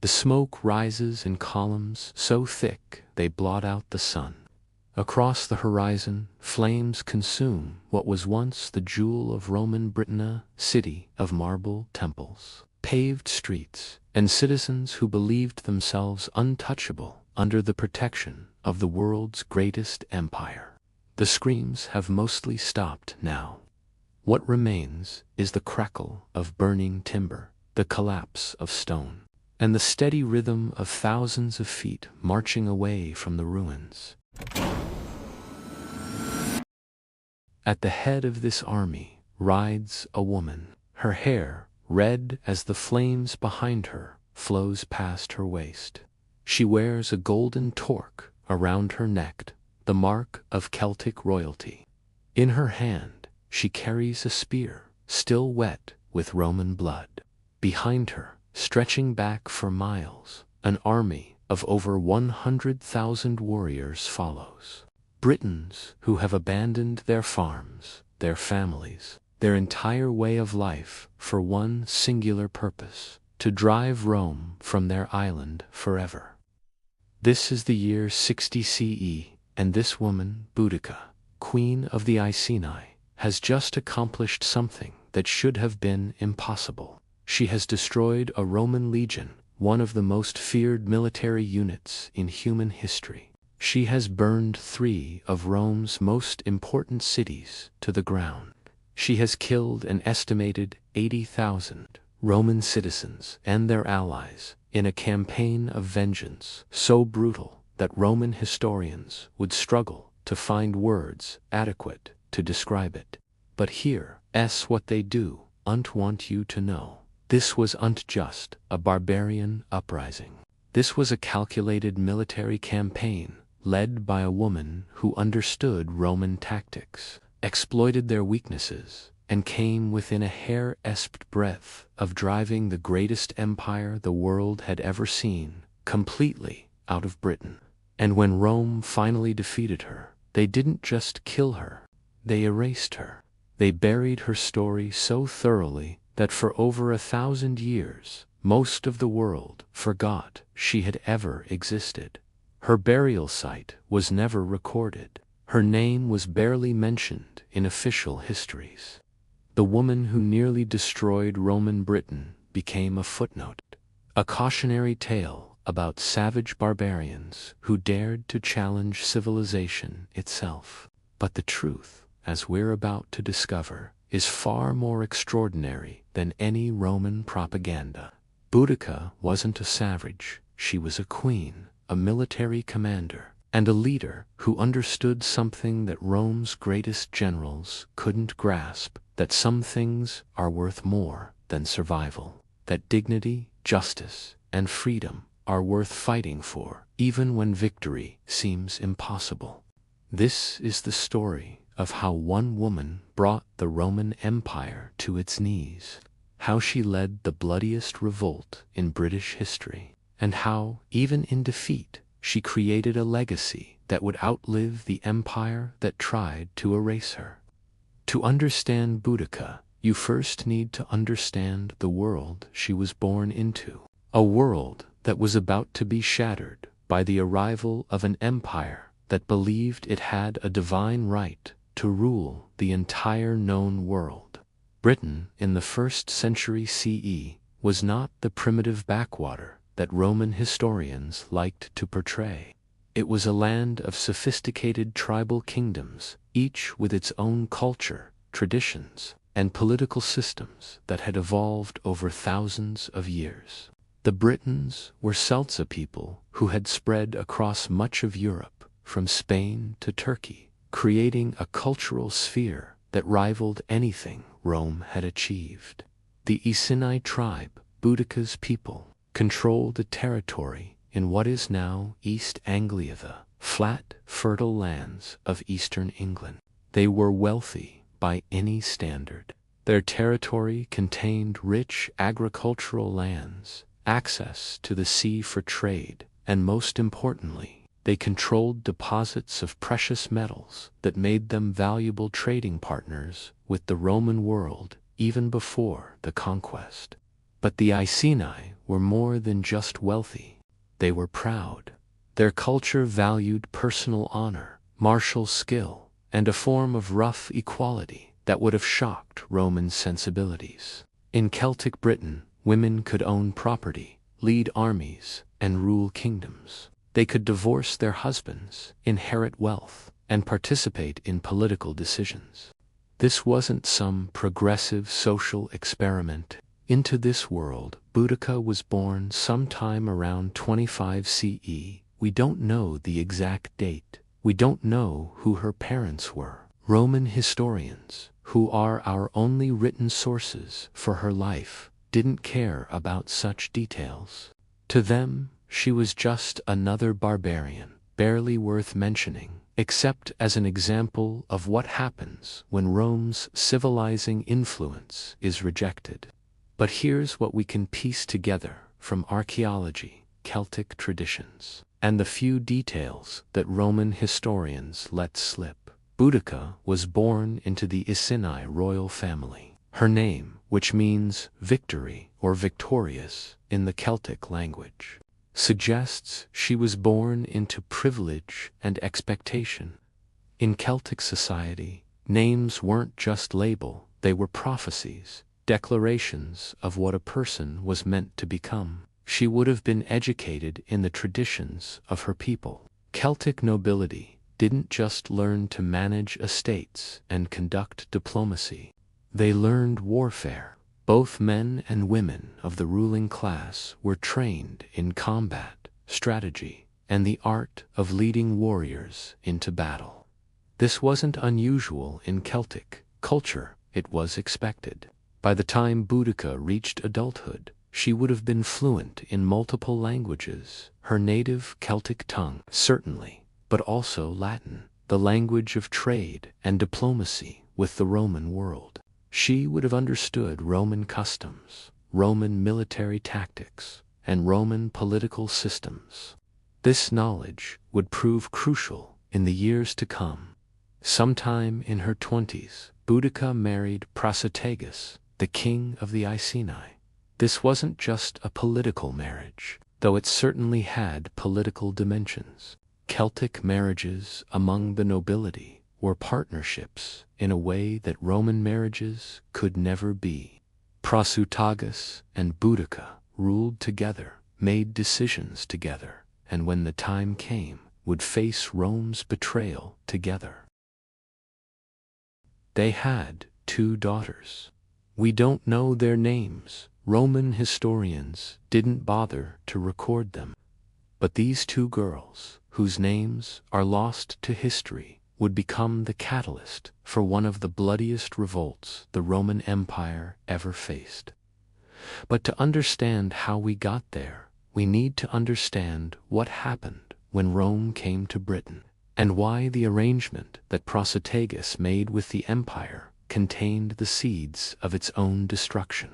The smoke rises in columns so thick they blot out the sun. Across the horizon, flames consume what was once the jewel of Roman Britannia, city of marble temples, paved streets, and citizens who believed themselves untouchable under the protection of the world's greatest empire. The screams have mostly stopped now. What remains is the crackle of burning timber, the collapse of stone, and the steady rhythm of thousands of feet marching away from the ruins. At the head of this army rides a woman. Her hair, red as the flames behind her, flows past her waist. She wears a golden torque around her neck, the mark of Celtic royalty. In her hand, she carries a spear, still wet with Roman blood. Behind her, stretching back for miles, an army of over 100,000 warriors follows. Britons who have abandoned their farms, their families, their entire way of life for one singular purpose: to drive Rome from their island forever. This is the year 60 CE, and this woman, Boudicca, queen of the Iceni, has just accomplished something that should have been impossible. She has destroyed a Roman legion, one of the most feared military units in human history. She has burned 3 of Rome's most important cities to the ground. She has killed an estimated 80,000 Roman citizens and their allies in a campaign of vengeance so brutal that Roman historians would struggle to find words adequate to describe it. But here's what they do want you to know. This was just a barbarian uprising. This was a calculated military campaign led by a woman who understood Roman tactics, exploited their weaknesses, and came within a hair's breadth of driving the greatest empire the world had ever seen completely out of Britain. And when Rome finally defeated her, they didn't just kill her, they erased her. They buried her story so thoroughly that for over 1,000 years, most of the world forgot she had ever existed. Her burial site was never recorded. Her name was barely mentioned in official histories. The woman who nearly destroyed Roman Britain became a footnote, a cautionary tale about savage barbarians who dared to challenge civilization itself. But the truth, as we're about to discover, is far more extraordinary than any Roman propaganda. Boudicca wasn't a savage, she was a queen, a military commander, and a leader who understood something that Rome's greatest generals couldn't grasp: that some things are worth more than survival, that dignity, justice, and freedom are worth fighting for, even when victory seems impossible. This is the story of how one woman brought the Roman Empire to its knees, how she led the bloodiest revolt in British history, and how, even in defeat, she created a legacy that would outlive the empire that tried to erase her. To understand Boudicca, you first need to understand the world she was born into, a world that was about to be shattered by the arrival of an empire that believed it had a divine right to rule the entire known world. Britain in the 1st century CE was not the primitive backwater that Roman historians liked to portray. It was a land of sophisticated tribal kingdoms, each with its own culture, traditions, and political systems that had evolved over thousands of years. The Britons were Celtic people who had spread across much of Europe, from Spain to Turkey, creating a cultural sphere that rivaled anything Rome had achieved. The Iceni tribe, Boudicca's people, controlled a territory in what is now East Anglia, the flat, fertile lands of eastern England. They were wealthy by any standard. Their territory contained rich agricultural lands, access to the sea for trade, and most importantly, they controlled deposits of precious metals that made them valuable trading partners with the Roman world even before the conquest. But the Iceni were more than just wealthy. They were proud. Their culture valued personal honor, martial skill, and a form of rough equality that would have shocked Roman sensibilities. In Celtic Britain, women could own property, lead armies, and rule kingdoms. They could divorce their husbands, inherit wealth, and participate in political decisions. This wasn't some progressive social experiment. Into this world, Boudicca was born sometime around 25 CE. We don't know the exact date. We don't know who her parents were. Roman historians, who are our only written sources for her life, didn't care about such details. To them, she was just another barbarian, barely worth mentioning, except as an example of what happens when Rome's civilizing influence is rejected. But here's what we can piece together from archaeology, Celtic traditions, and the few details that Roman historians let slip. Boudicca was born into the Iceni royal family. Her name, which means victory or victorious in the Celtic language, suggests she was born into privilege and expectation. In Celtic society, names weren't just label, they were prophecies, declarations of what a person was meant to become. She would have been educated in the traditions of her people. Celtic nobility didn't just learn to manage estates and conduct diplomacy. They learned warfare. Both men and women of the ruling class were trained in combat, strategy, and the art of leading warriors into battle. This wasn't unusual in Celtic culture, it was expected. By the time Boudicca reached adulthood, she would have been fluent in multiple languages, her native Celtic tongue, certainly, but also Latin, the language of trade and diplomacy with the Roman world. She would have understood Roman customs, Roman military tactics, and Roman political systems. This knowledge would prove crucial in the years to come. Sometime in her 20s, Boudicca married Prasutagus, the king of the Iceni. This wasn't just a political marriage, though it certainly had political dimensions. Celtic marriages among the nobility were partnerships in a way that Roman marriages could never be. Prasutagus and Boudicca ruled together, made decisions together, and when the time came, would face Rome's betrayal together. They had 2 daughters. We don't know their names. Roman historians didn't bother to record them. But these 2 girls, whose names are lost to history, would become the catalyst for one of the bloodiest revolts the Roman Empire ever faced. But to understand how we got there, we need to understand what happened when Rome came to Britain, and why the arrangement that Prasutagus made with the empire contained the seeds of its own destruction.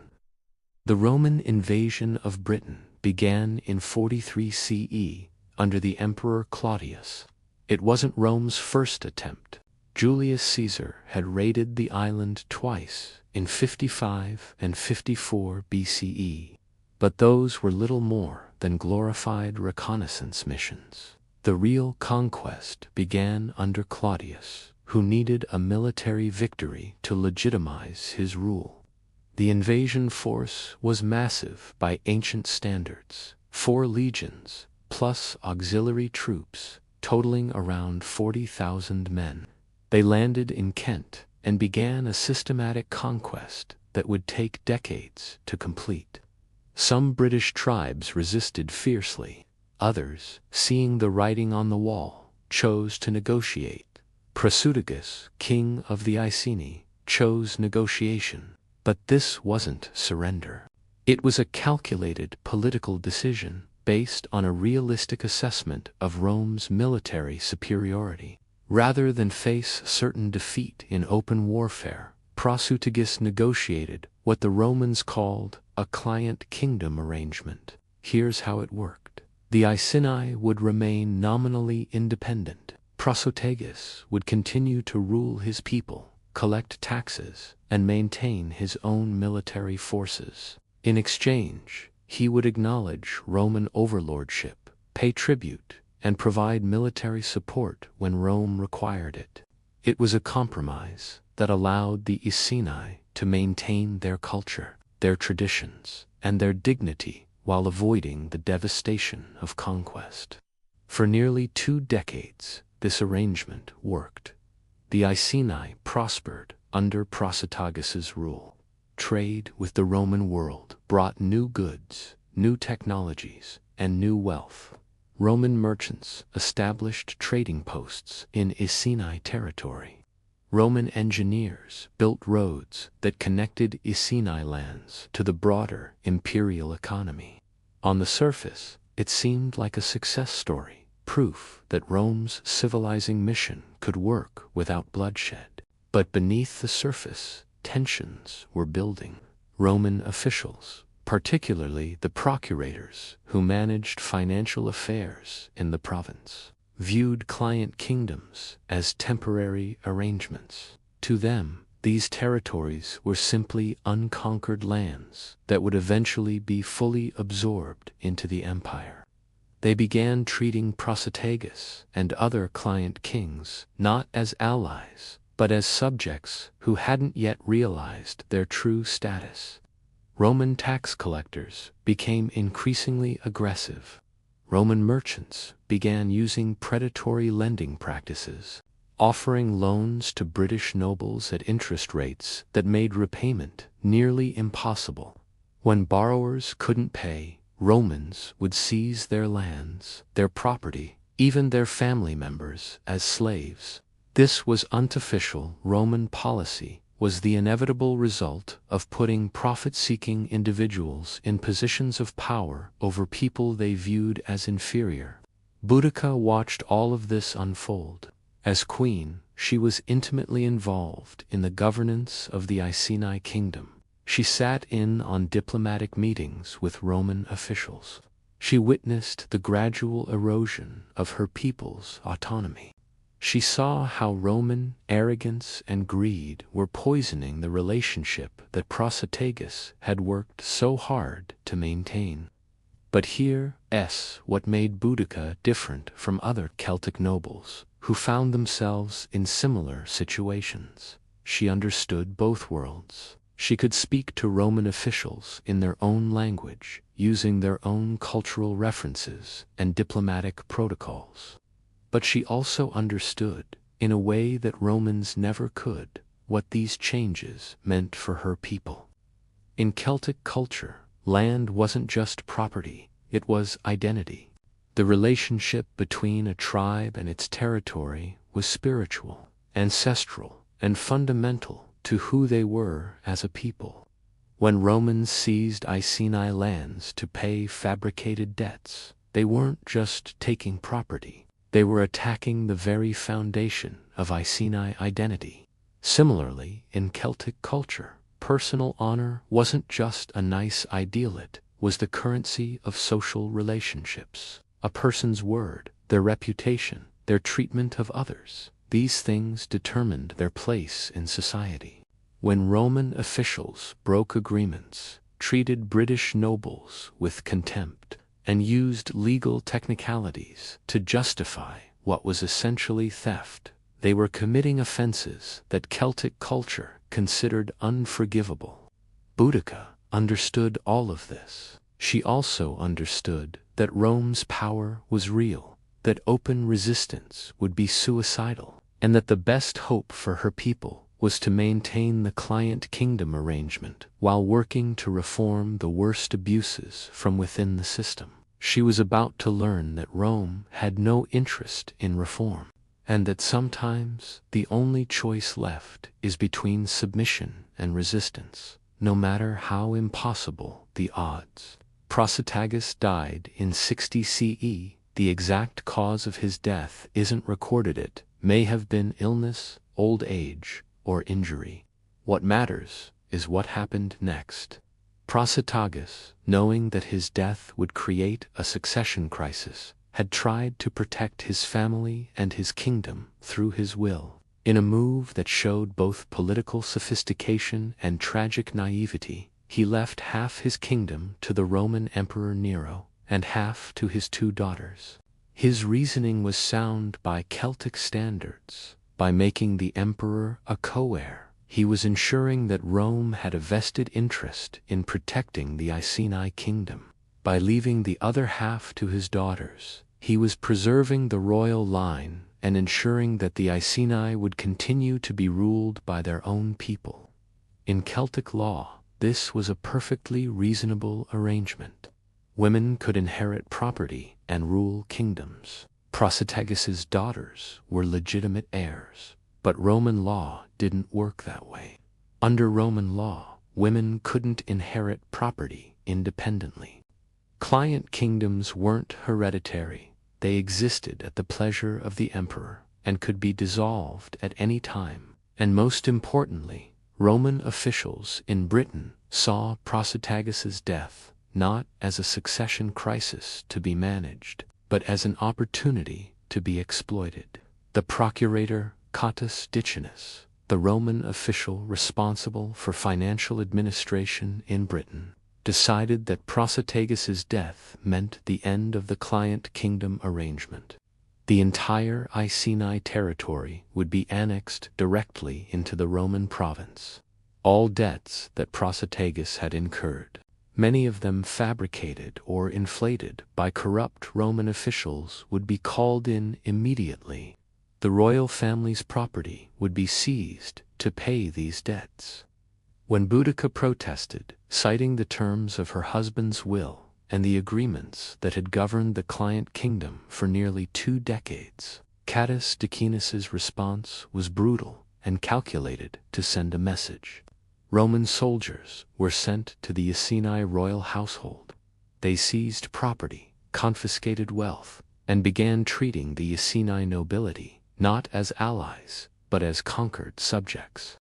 The Roman invasion of Britain began in 43 CE under the Emperor Claudius. It wasn't Rome's first attempt. Julius Caesar had raided the island twice, in 55 and 54 BCE. But those were little more than glorified reconnaissance missions. The real conquest began under Claudius, who needed a military victory to legitimize his rule. The invasion force was massive by ancient standards, 4 legions, plus auxiliary troops, totaling around 40,000 men. They landed in Kent and began a systematic conquest that would take decades to complete. Some British tribes resisted fiercely. Others, seeing the writing on the wall, chose to negotiate. Prasutagus, king of the Iceni, chose negotiation. But this wasn't surrender. It was a calculated political decision based on a realistic assessment of Rome's military superiority. Rather than face certain defeat in open warfare, Prasutagus negotiated what the Romans called a client kingdom arrangement. Here's how it worked. The Iceni would remain nominally independent. Prasutagus would continue to rule his people, collect taxes, and maintain his own military forces. In exchange, He would acknowledge Roman overlordship, pay tribute, and provide military support when Rome required it. It was a compromise that allowed the Iceni to maintain their culture, their traditions, and their dignity while avoiding the devastation of conquest. For nearly 2 decades, this arrangement worked. The Iceni prospered under Prasutagus' rule. Trade with the Roman world brought new goods, new technologies, and new wealth. Roman merchants established trading posts in Iceni territory. Roman engineers built roads that connected Iceni lands to the broader imperial economy. On the surface, it seemed like a success story, proof that Rome's civilizing mission could work without bloodshed. But beneath the surface, tensions were building. Roman officials, particularly the procurators who managed financial affairs in the province, viewed client kingdoms as temporary arrangements. To them, these territories were simply unconquered lands that would eventually be fully absorbed into the empire. They began treating Prasutagus and other client kings not as allies, but as subjects who hadn't yet realized their true status. Roman tax collectors became increasingly aggressive. Roman merchants began using predatory lending practices, offering loans to British nobles at interest rates that made repayment nearly impossible. When borrowers couldn't pay, Romans would seize their lands, their property, even their family members as slaves. This was unofficial Roman policy, was the inevitable result of putting profit-seeking individuals in positions of power over people they viewed as inferior. Boudicca watched all of this unfold. As queen, she was intimately involved in the governance of the Iceni kingdom. She sat in on diplomatic meetings with Roman officials. She witnessed the gradual erosion of her people's autonomy. She saw how Roman arrogance and greed were poisoning the relationship that Prasutagus had worked so hard to maintain. But here's what made Boudicca different from other Celtic nobles who found themselves in similar situations. She understood both worlds. She could speak to Roman officials in their own language, using their own cultural references and diplomatic protocols. But she also understood, in a way that Romans never could, what these changes meant for her people. In Celtic culture, land wasn't just property, it was identity. The relationship between a tribe and its territory was spiritual, ancestral, and fundamental to who they were as a people. When Romans seized Iceni lands to pay fabricated debts, they weren't just taking property. They were attacking the very foundation of Iceni identity. Similarly, in Celtic culture, personal honor wasn't just a nice ideal, it was the currency of social relationships. A person's word, their reputation, their treatment of others, these things determined their place in society. When Roman officials broke agreements, treated British nobles with contempt, and used legal technicalities to justify what was essentially theft, they were committing offenses that Celtic culture considered unforgivable. Boudicca understood all of this. She also understood that Rome's power was real, that open resistance would be suicidal, and that the best hope for her people was to maintain the client kingdom arrangement while working to reform the worst abuses from within the system. She was about to learn that Rome had no interest in reform, and that sometimes the only choice left is between submission and resistance, no matter how impossible the odds. Prasutagus died in 60 CE. The exact cause of his death isn't recorded. It may have been illness, old age, or injury. What matters is what happened next. Prasutagus, knowing that his death would create a succession crisis, had tried to protect his family and his kingdom through his will. In a move that showed both political sophistication and tragic naivety, He left half his kingdom to the Roman Emperor Nero and half to his 2 daughters. His reasoning was sound by Celtic standards. By making the emperor a co-heir, he was ensuring that Rome had a vested interest in protecting the Iceni kingdom. By leaving the other half to his daughters, he was preserving the royal line and ensuring that the Iceni would continue to be ruled by their own people. In Celtic law, this was a perfectly reasonable arrangement. Women could inherit property and rule kingdoms. Protagus's daughters were legitimate heirs, but Roman law didn't work that way. Under Roman law, women couldn't inherit property independently. Client kingdoms weren't hereditary. They existed at the pleasure of the emperor and could be dissolved at any time. And most importantly, Roman officials in Britain saw Protagus's death not as a succession crisis to be managed, but as an opportunity to be exploited. The procurator Cotus Dicinus, the Roman official responsible for financial administration in Britain, decided that Protagus's death meant the end of the client kingdom arrangement. The entire Iceni territory would be annexed directly into the Roman province. All debts that Protagus had incurred, many of them fabricated or inflated by corrupt Roman officials, would be called in immediately. The royal family's property would be seized to pay these debts. When Boudicca protested, citing the terms of her husband's will and the agreements that had governed the client kingdom for nearly 2 decades, Cotus Dicinus's response was brutal and calculated to send a message. Roman soldiers were sent to the Iceni royal household. They seized property, confiscated wealth, and began treating the Iceni nobility not as allies, but as conquered subjects.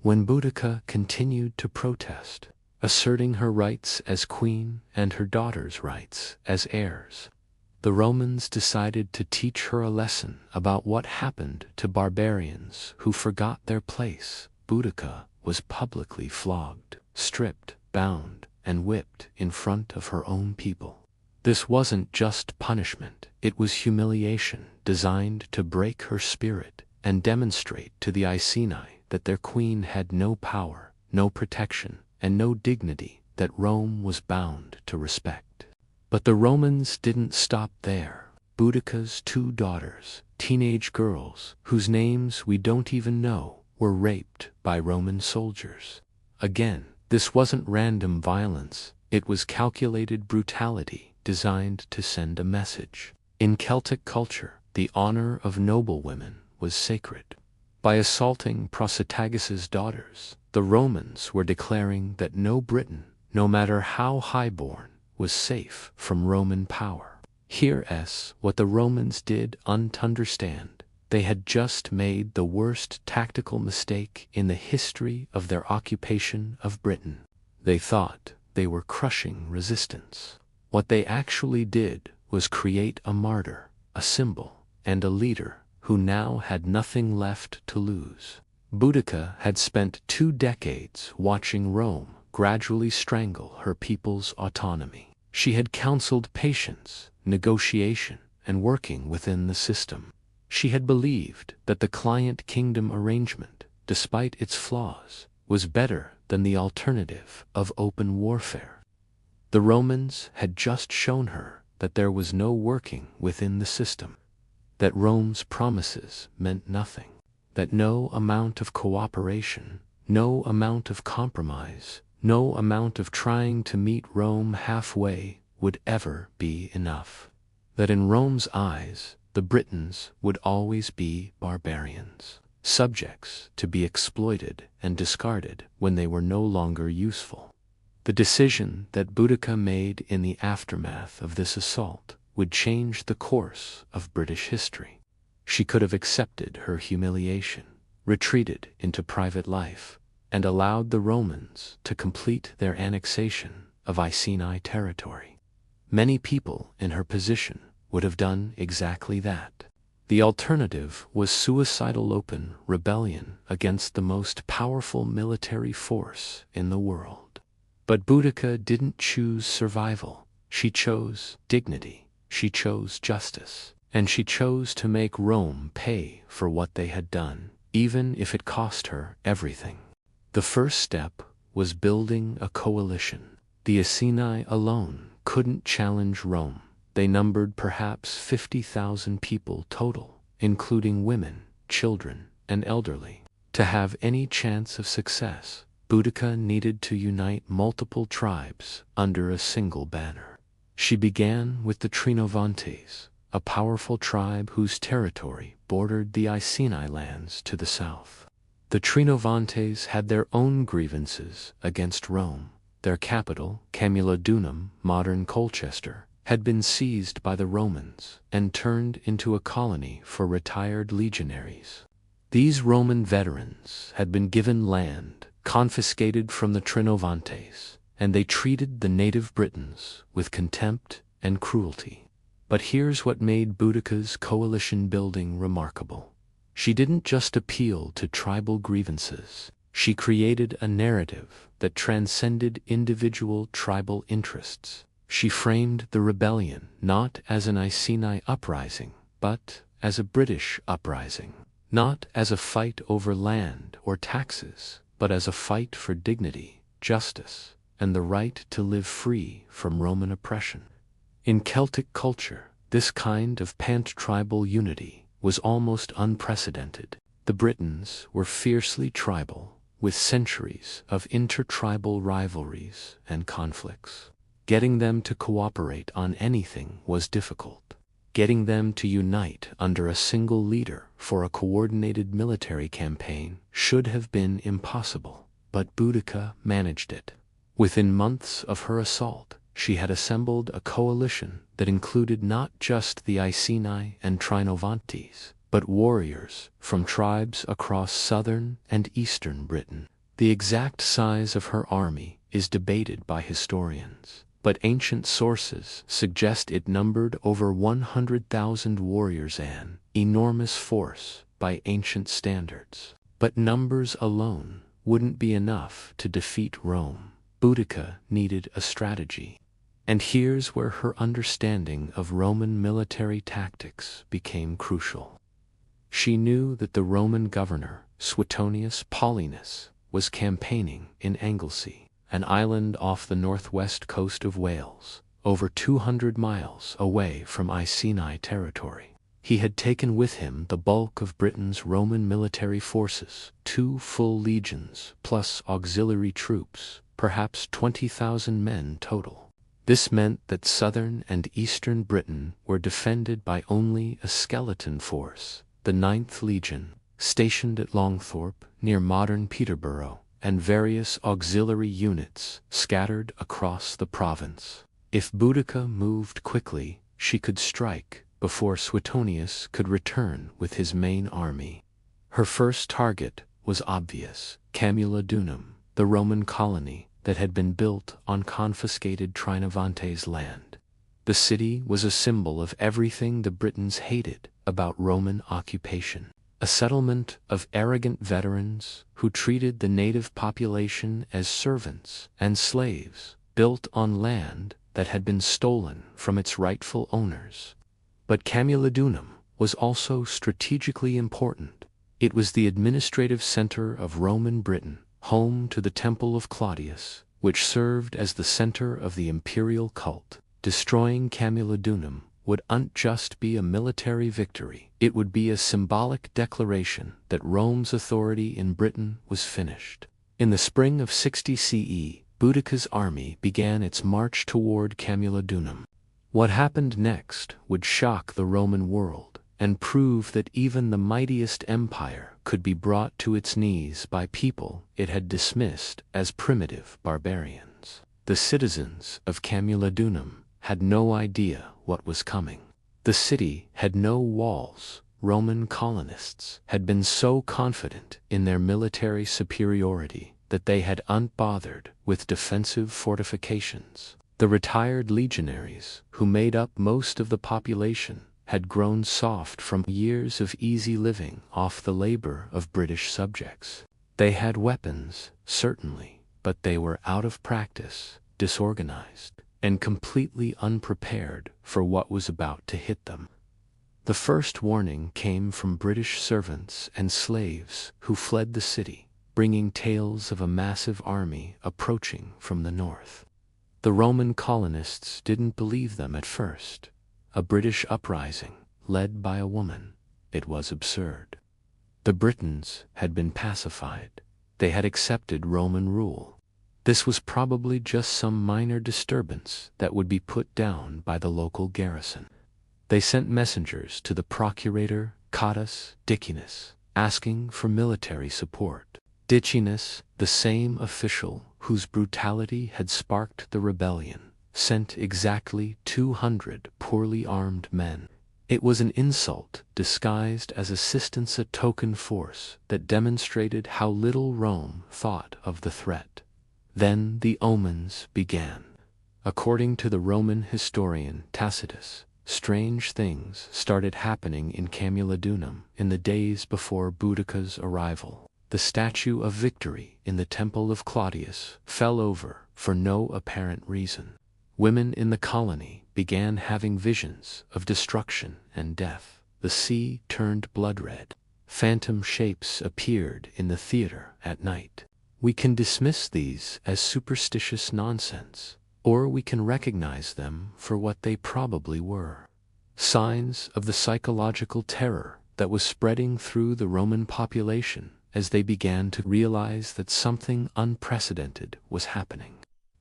When Boudicca continued to protest, asserting her rights as queen and her daughters' rights as heirs, the Romans decided to teach her a lesson about what happened to barbarians who forgot their place. Boudicca was publicly flogged, stripped, bound, and whipped in front of her own people. This wasn't just punishment, it was humiliation designed to break her spirit and demonstrate to the Iceni that their queen had no power, no protection, and no dignity that Rome was bound to respect. But the Romans didn't stop there. Boudicca's 2 daughters, teenage girls whose names we don't even know, were raped by Roman soldiers. Again, this wasn't random violence, it was calculated brutality designed to send a message. In Celtic culture, the honor of noble women was sacred. By assaulting Protagus's daughters, the Romans were declaring that no Briton, no matter how highborn, was safe from Roman power. Here's what the Romans did understand. They had just made the worst tactical mistake in the history of their occupation of Britain. They thought they were crushing resistance. What they actually did was create a martyr, a symbol, and a leader who now had nothing left to lose. Boudicca had spent 2 decades watching Rome gradually strangle her people's autonomy. She had counseled patience, negotiation, and working within the system. She had believed that the client kingdom arrangement, despite its flaws, was better than the alternative of open warfare. The Romans had just shown her that there was no working within the system, that Rome's promises meant nothing, that no amount of cooperation, no amount of compromise, no amount of trying to meet Rome halfway would ever be enough, that in Rome's eyes, the Britons would always be barbarians, subjects to be exploited and discarded when they were no longer useful. The decision that Boudicca made in the aftermath of this assault would change the course of British history. She could have accepted her humiliation, retreated into private life, and allowed the Romans to complete their annexation of Iceni territory. Many people in her position would have done exactly that. The alternative was suicidal open rebellion against the most powerful military force in the world. But Boudicca didn't choose survival. She chose dignity. She chose justice. And she chose to make Rome pay for what they had done, even if it cost her everything. The first step was building a coalition. The Iceni alone couldn't challenge Rome. They numbered perhaps 50,000 people total, including women, children, and elderly. To have any chance of success, Boudicca needed to unite multiple tribes under a single banner. She began with the Trinovantes, a powerful tribe whose territory bordered the Iceni lands to the south. The Trinovantes had their own grievances against Rome. Their capital, Camulodunum, modern Colchester, had been seized by the Romans and turned into a colony for retired legionaries. These Roman veterans had been given land confiscated from the Trinovantes, and they treated the native Britons with contempt and cruelty. But here's what made Boudicca's coalition building remarkable. She didn't just appeal to tribal grievances. She created a narrative that transcended individual tribal interests. She framed the rebellion not as an Iceni uprising, but as a British uprising. Not as a fight over land or taxes, but as a fight for dignity, justice, and the right to live free from Roman oppression. In Celtic culture, this kind of pan-tribal unity was almost unprecedented. The Britons were fiercely tribal, with centuries of intertribal rivalries and conflicts. Getting them to cooperate on anything was difficult. Getting them to unite under a single leader for a coordinated military campaign should have been impossible. But Boudicca managed it. Within months of her assault, she had assembled a coalition that included not just the Iceni and Trinovantes, but warriors from tribes across southern and eastern Britain. The exact size of her army is debated by historians, but ancient sources suggest it numbered over 100,000 warriors, an enormous force by ancient standards. But numbers alone wouldn't be enough to defeat Rome. Boudicca needed a strategy. And here's where her understanding of Roman military tactics became crucial. She knew that the Roman governor, Suetonius Paulinus, was campaigning in Anglesey, an island off the northwest coast of Wales, over 200 miles away from Iceni territory. He had taken with him the bulk of Britain's Roman military forces, 2 full legions plus auxiliary troops, perhaps 20,000 men total. This meant that southern and eastern Britain were defended by only a skeleton force, the 9th Legion, stationed at Longthorpe near modern Peterborough, and various auxiliary units scattered across the province. If Boudicca moved quickly, she could strike before Suetonius could return with his main army. Her first target was obvious: Camulodunum, the Roman colony that had been built on confiscated Trinovantes land. The city was a symbol of everything the Britons hated about Roman occupation. A settlement of arrogant veterans who treated the native population as servants and slaves, built on land that had been stolen from its rightful owners. But Camulodunum was also strategically important. It was the administrative center of Roman Britain, home to the Temple of Claudius, which served as the center of the imperial cult. Destroying Camulodunum wouldn't just be a military victory, it would be a symbolic declaration that Rome's authority in Britain was finished. In the spring of 60 CE, Boudicca's army began its march toward Camulodunum. What happened next would shock the Roman world and prove that even the mightiest empire could be brought to its knees by people it had dismissed as primitive barbarians. The citizens of Camulodunum had no idea what was coming. The city had no walls. Roman colonists had been so confident in their military superiority that they had unbothered with defensive fortifications. The retired legionaries, who made up most of the population, had grown soft from years of easy living off the labor of British subjects. They had weapons, certainly, but they were out of practice, disorganized, and completely unprepared for what was about to hit them. The first warning came from British servants and slaves who fled the city, bringing tales of a massive army approaching from the north. The Roman colonists didn't believe them at first. A British uprising, led by a woman. It was absurd. The Britons had been pacified. They had accepted Roman rule. This was probably just some minor disturbance that would be put down by the local garrison. They sent messengers to the procurator Cotus Dicinus, asking for military support. Dicinus, the same official whose brutality had sparked the rebellion, sent exactly 200 poorly armed men. It was an insult disguised as assistance, a token force that demonstrated how little Rome thought of the threat. Then the omens began. According to the Roman historian Tacitus, strange things started happening in Camulodunum in the days before Boudicca's arrival. The statue of Victory in the temple of Claudius fell over for no apparent reason. Women in the colony began having visions of destruction and death. The sea turned blood-red. Phantom shapes appeared in the theater at night. We can dismiss these as superstitious nonsense, or we can recognize them for what they probably were. Signs of the psychological terror that was spreading through the Roman population as they began to realize that something unprecedented was happening.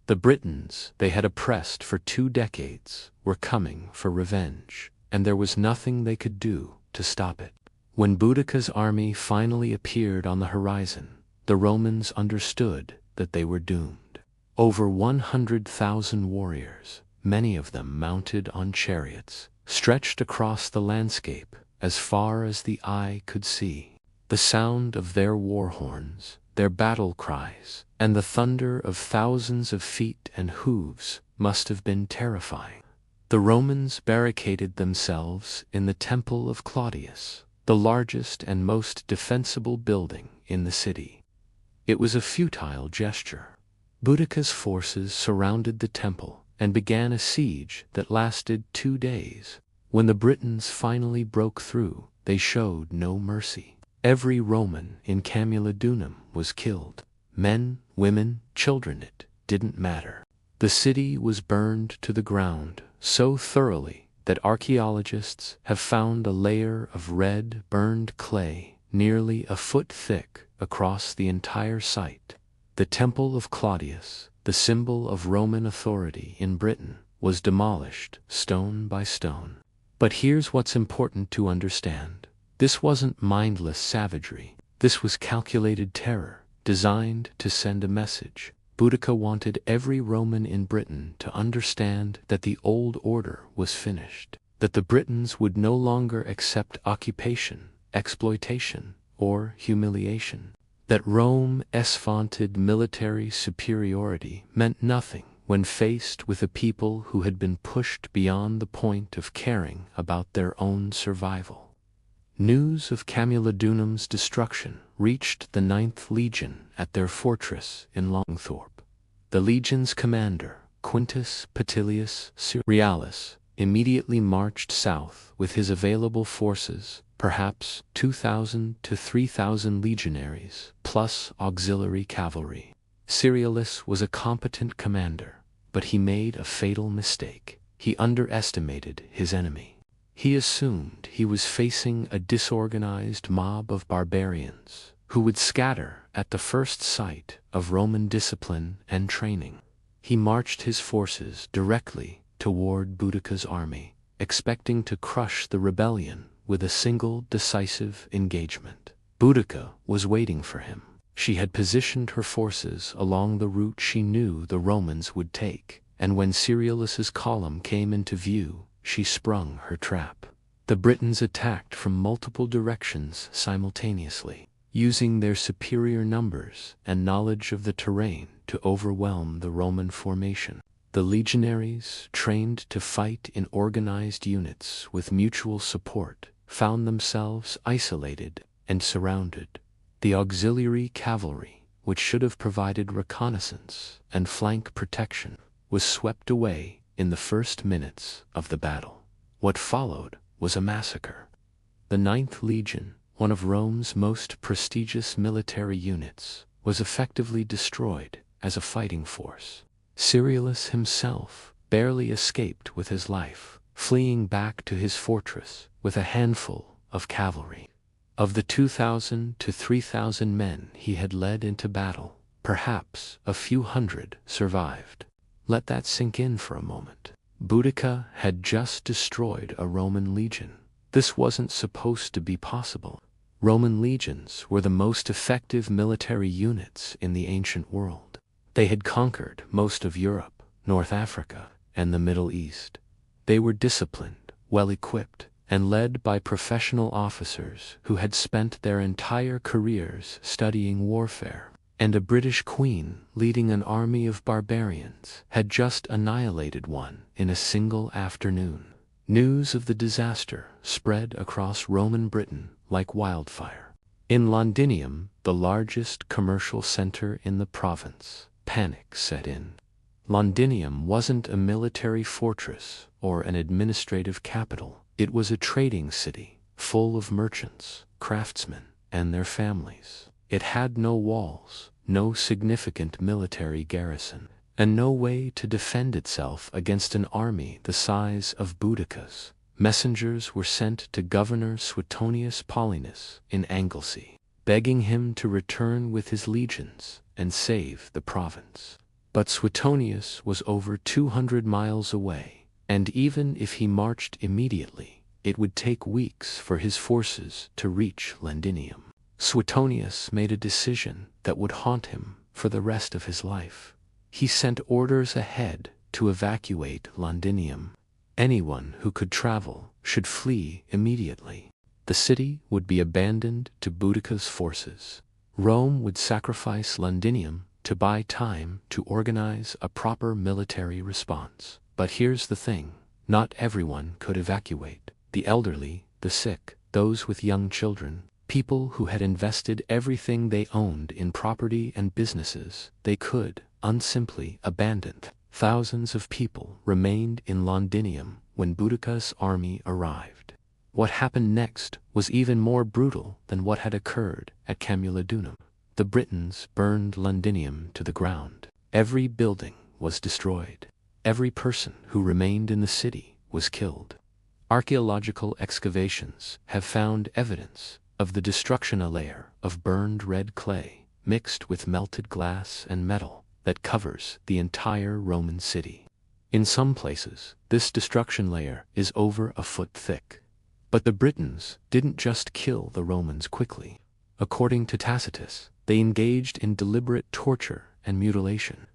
The Britons they had oppressed for 2 decades were coming for revenge, and there was nothing they could do to stop it. When Boudicca's army finally appeared on the horizon, the Romans understood that they were doomed. Over 100,000 warriors, many of them mounted on chariots, stretched across the landscape as far as the eye could see. The sound of their war horns, their battle cries, and the thunder of thousands of feet and hooves must have been terrifying. The Romans barricaded themselves in the temple of Claudius, the largest and most defensible building in the city. It was a futile gesture. Boudicca's forces surrounded the temple and began a siege that lasted 2 days. When the Britons finally broke through, they showed no mercy. Every Roman in Camulodunum was killed. Men, women, children, it didn't matter. The city was burned to the ground so thoroughly that archaeologists have found a layer of red, burned clay nearly a foot thick across the entire site. The Temple of Claudius, the symbol of Roman authority in Britain, was demolished stone by stone. But here's what's important to understand. This wasn't mindless savagery. This was calculated terror, designed to send a message. Boudicca wanted every Roman in Britain to understand that the old order was finished, that the Britons would no longer accept occupation, exploitation, or humiliation, that Rome's vaunted military superiority meant nothing when faced with a people who had been pushed beyond the point of caring about their own survival. News of Camulodunum's destruction reached the 9th Legion at their fortress in Longthorpe. The legion's commander, Quintus Petilius Cerealis, immediately marched south with his available forces, perhaps 2,000 to 3,000 legionaries, plus auxiliary cavalry. Cerealis was a competent commander, but he made a fatal mistake. He underestimated his enemy. He assumed he was facing a disorganized mob of barbarians who would scatter at the first sight of Roman discipline and training. He marched his forces directly toward Boudicca's army, expecting to crush the rebellion with a single decisive engagement. Boudicca was waiting for him. She had positioned her forces along the route she knew the Romans would take, and when Cerealus's column came into view, she sprung her trap. The Britons attacked from multiple directions simultaneously, using their superior numbers and knowledge of the terrain to overwhelm the Roman formation. The legionaries, trained to fight in organized units with mutual support, found themselves isolated and surrounded. The auxiliary cavalry, which should have provided reconnaissance and flank protection, was swept away in the first minutes of the battle. What followed was a massacre. The Ninth Legion, one of Rome's most prestigious military units, was effectively destroyed as a fighting force. Cyrillus himself barely escaped with his life, fleeing back to his fortress with a handful of cavalry. Of the 2,000 to 3,000 men he had led into battle, perhaps a few hundred survived. Let that sink in for a moment. Boudicca had just destroyed a Roman legion. This wasn't supposed to be possible. Roman legions were the most effective military units in the ancient world. They had conquered most of Europe, North Africa, and the Middle East. They were disciplined, well-equipped, and led by professional officers who had spent their entire careers studying warfare. And a British queen leading an army of barbarians had just annihilated one in a single afternoon. News of the disaster spread across Roman Britain like wildfire. In Londinium, the largest commercial center in the province, panic set in. Londinium wasn't a military fortress or an administrative capital. It was a trading city, full of merchants, craftsmen, and their families. It had no walls, no significant military garrison, and no way to defend itself against an army the size of Boudicca's. Messengers were sent to Governor Suetonius Paulinus in Anglesey, begging him to return with his legions and save the province. But Suetonius was over 200 miles away, and even if he marched immediately, it would take weeks for his forces to reach Londinium. Suetonius made a decision that would haunt him for the rest of his life. He sent orders ahead to evacuate Londinium. Anyone who could travel should flee immediately. The city would be abandoned to Boudicca's forces. Rome would sacrifice Londinium to buy time to organize a proper military response. But here's the thing, not everyone could evacuate. The elderly, the sick, those with young children, people who had invested everything they owned in property and businesses they could unsimply abandon. Thousands of people remained in Londinium when Boudicca's army arrived. What happened next was even more brutal than what had occurred at Camulodunum. The Britons burned Londinium to the ground. Every building was destroyed. Every person who remained in the city was killed. Archaeological excavations have found evidence of the destruction, a layer of burned red clay mixed with melted glass and metal that covers the entire Roman city. In some places, this destruction layer is over a foot thick. But the Britons didn't just kill the Romans quickly. According to Tacitus, they engaged in deliberate torture and mutilation.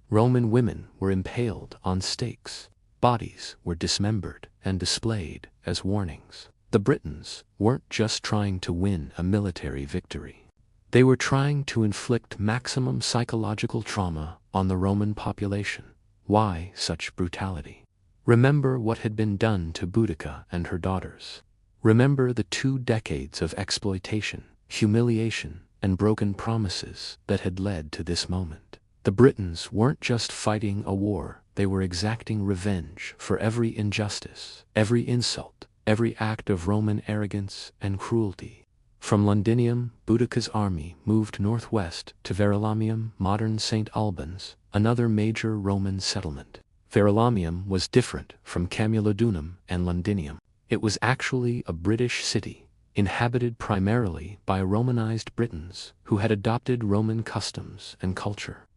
Roman women were impaled on stakes. Bodies were dismembered and displayed as warnings. The Britons weren't just trying to win a military victory. They were trying to inflict maximum psychological trauma on the Roman population. Why such brutality? Remember what had been done to Boudicca and her daughters. Remember the 2 decades of exploitation, humiliation, and broken promises that had led to this moment. The Britons weren't just fighting a war, they were exacting revenge for every injustice, every insult, every act of Roman arrogance and cruelty. From Londinium, Boudicca's army moved northwest to Verulamium, modern St. Albans, another major Roman settlement. Verulamium was different from Camulodunum and Londinium. It was actually a British city, inhabited primarily by Romanized Britons who had adopted Roman customs and culture.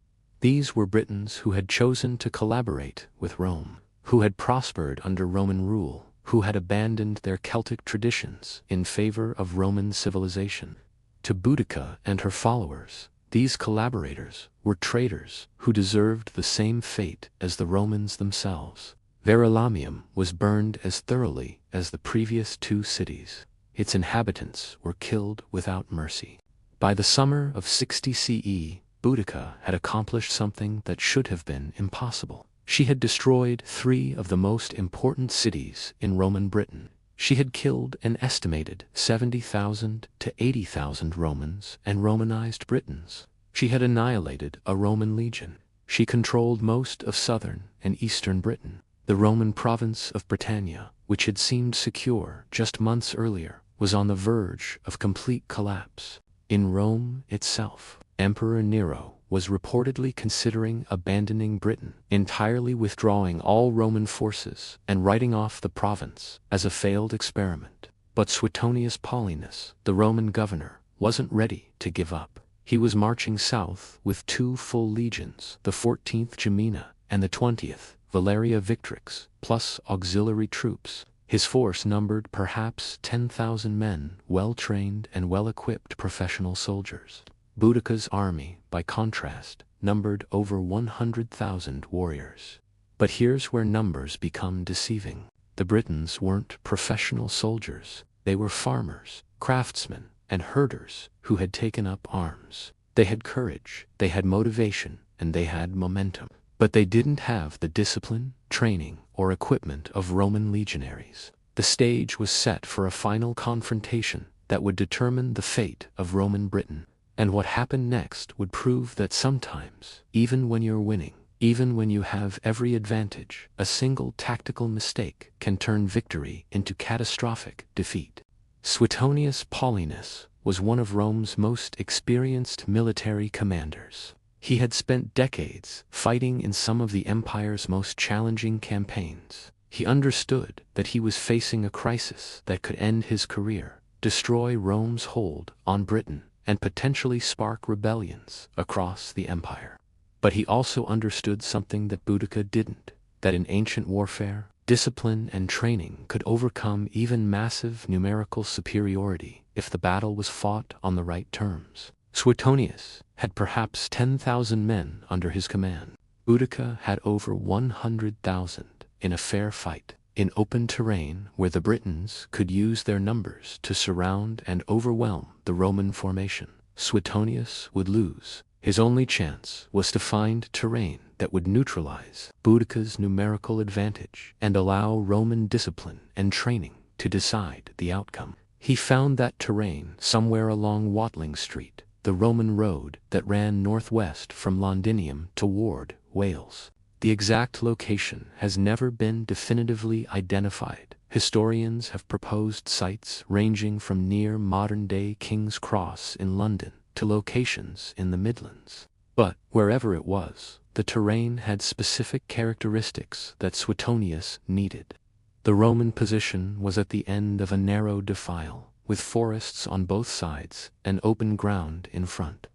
These were Britons who had chosen to collaborate with Rome, who had prospered under Roman rule, who had abandoned their Celtic traditions in favor of Roman civilization. To Boudicca and her followers, these collaborators were traitors who deserved the same fate as the Romans themselves. Verulamium was burned as thoroughly as the previous 2 cities. Its inhabitants were killed without mercy. By the summer of 60 CE, Boudicca had accomplished something that should have been impossible. She had destroyed 3 of the most important cities in Roman Britain. She had killed an estimated 70,000 to 80,000 Romans and Romanized Britons. She had annihilated a Roman legion. She controlled most of southern and eastern Britain. The Roman province of Britannia, which had seemed secure just months earlier, was on the verge of complete collapse. In Rome itself, Emperor Nero was reportedly considering abandoning Britain, entirely withdrawing all Roman forces and writing off the province as a failed experiment. But Suetonius Paulinus, the Roman governor, wasn't ready to give up. He was marching south with 2 full legions, the 14th Gemina and the 20th Valeria Victrix, plus auxiliary troops. His force numbered perhaps 10,000 men, well-trained and well-equipped professional soldiers. Boudicca's army, by contrast, numbered over 100,000 warriors. But here's where numbers become deceiving. The Britons weren't professional soldiers. They were farmers, craftsmen, and herders who had taken up arms. They had courage, they had motivation, and they had momentum. But they didn't have the discipline, training, or equipment of Roman legionaries. The stage was set for a final confrontation that would determine the fate of Roman Britain. And what happened next would prove that sometimes, even when you're winning, even when you have every advantage, a single tactical mistake can turn victory into catastrophic defeat. Suetonius Paulinus was one of Rome's most experienced military commanders. He had spent decades fighting in some of the empire's most challenging campaigns. He understood that he was facing a crisis that could end his career, destroy Rome's hold on Britain, and potentially spark rebellions across the empire. But he also understood something that Boudicca didn't, that in ancient warfare, discipline and training could overcome even massive numerical superiority if the battle was fought on the right terms. Suetonius had perhaps 10,000 men under his command. Boudicca had over 100,000 in a fair fight, in open terrain where the Britons could use their numbers to surround and overwhelm the Roman formation. Suetonius would lose. His only chance was to find terrain that would neutralize Boudicca's numerical advantage and allow Roman discipline and training to decide the outcome. He found that terrain somewhere along Watling Street, the Roman road that ran northwest from Londinium toward Wales. The exact location has never been definitively identified. Historians have proposed sites ranging from near modern-day King's Cross in London to locations in the Midlands. But wherever it was, the terrain had specific characteristics that Suetonius needed. The Roman position was at the end of a narrow defile, with forests on both sides and open ground in front.